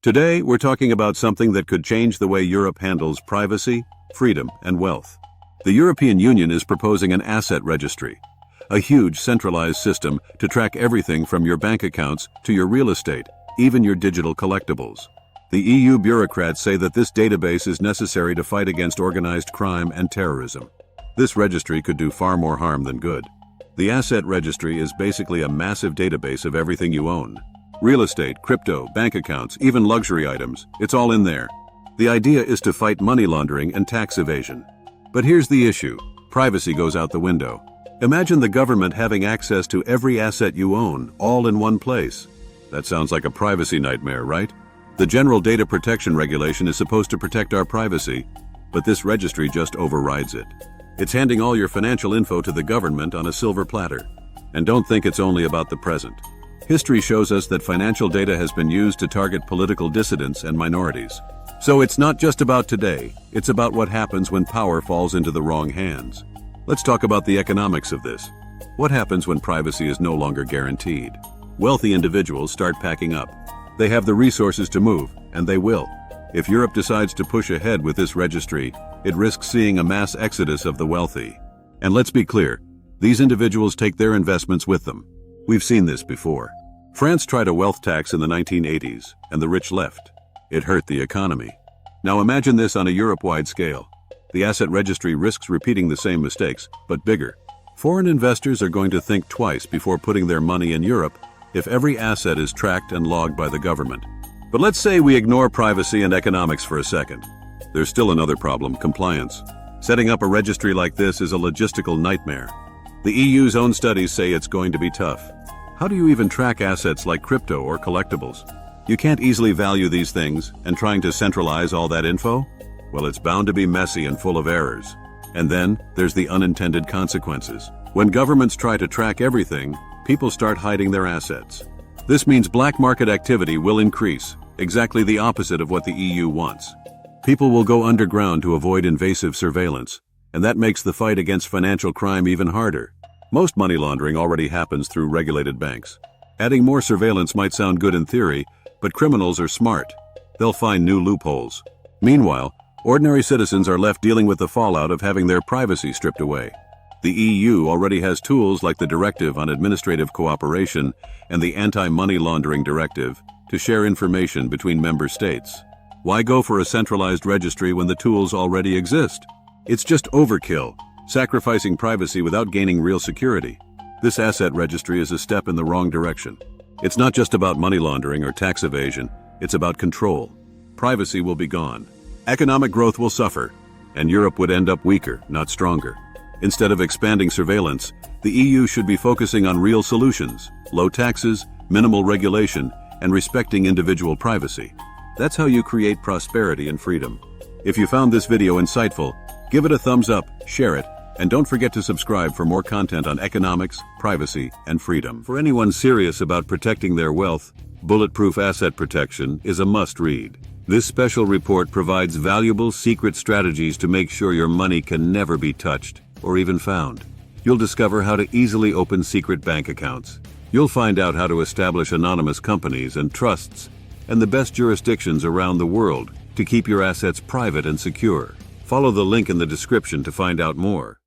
Today, we're talking about something that could change the way Europe handles privacy, freedom, and wealth. The European Union is proposing an asset registry, a huge centralized system to track everything from your bank accounts to your real estate, even your digital collectibles. The EU bureaucrats say that this database is necessary to fight against organized crime and terrorism. This registry could do far more harm than good. The asset registry is basically a massive database of everything you own. Real estate, crypto, bank accounts, even luxury items, it's all in there. The idea is to fight money laundering and tax evasion. But here's the issue. Privacy goes out the window. Imagine the government having access to every asset you own, all in one place. That sounds like a privacy nightmare, right? The General Data Protection Regulation is supposed to protect our privacy, but this registry just overrides it. It's handing all your financial info to the government on a silver platter. And don't think it's only about the present. History shows us that financial data has been used to target political dissidents and minorities. So it's not just about today, it's about what happens when power falls into the wrong hands. Let's talk about the economics of this. What happens when privacy is no longer guaranteed? Wealthy individuals start packing up. They have the resources to move, and they will. If Europe decides to push ahead with this registry, it risks seeing a mass exodus of the wealthy. And let's be clear, these individuals take their investments with them. We've seen this before. France tried a wealth tax in the 1980s, and the rich left. It hurt the economy. Now imagine this on a Europe-wide scale. The asset registry risks repeating the same mistakes, but bigger. Foreign investors are going to think twice before putting their money in Europe if every asset is tracked and logged by the government. But let's say we ignore privacy and economics for a second. There's still another problem, compliance. Setting up a registry like this is a logistical nightmare. The EU's own studies say it's going to be tough. How do you even track assets like crypto or collectibles? You can't easily value these things, and trying to centralize all that info? Well, it's bound to be messy and full of errors. And then, there's the unintended consequences. When governments try to track everything, people start hiding their assets. This means black market activity will increase, exactly the opposite of what the EU wants. People will go underground to avoid invasive surveillance, and that makes the fight against financial crime even harder. Most money laundering already happens through regulated banks. Adding more surveillance might sound good in theory, but criminals are smart. They'll find new loopholes. Meanwhile, ordinary citizens are left dealing with the fallout of having their privacy stripped away. The EU already has tools like the Directive on Administrative Cooperation and the Anti-Money Laundering Directive to share information between member states. Why go for a centralized registry when the tools already exist? It's just overkill, sacrificing privacy without gaining real security. This asset registry is a step in the wrong direction. It's not just about money laundering or tax evasion, it's about control. Privacy will be gone. Economic growth will suffer, and Europe would end up weaker, not stronger. Instead of expanding surveillance, the EU should be focusing on real solutions: low taxes, minimal regulation, and respecting individual privacy. That's how you create prosperity and freedom. If you found this video insightful, give it a thumbs up, share it, and don't forget to subscribe for more content on economics, privacy, and freedom. For anyone serious about protecting their wealth, Bulletproof Asset Protection is a must-read. This special report provides valuable secret strategies to make sure your money can never be touched or even found. You'll discover how to easily open secret bank accounts. You'll find out how to establish anonymous companies and trusts and the best jurisdictions around the world to keep your assets private and secure. Follow the link in the description to find out more.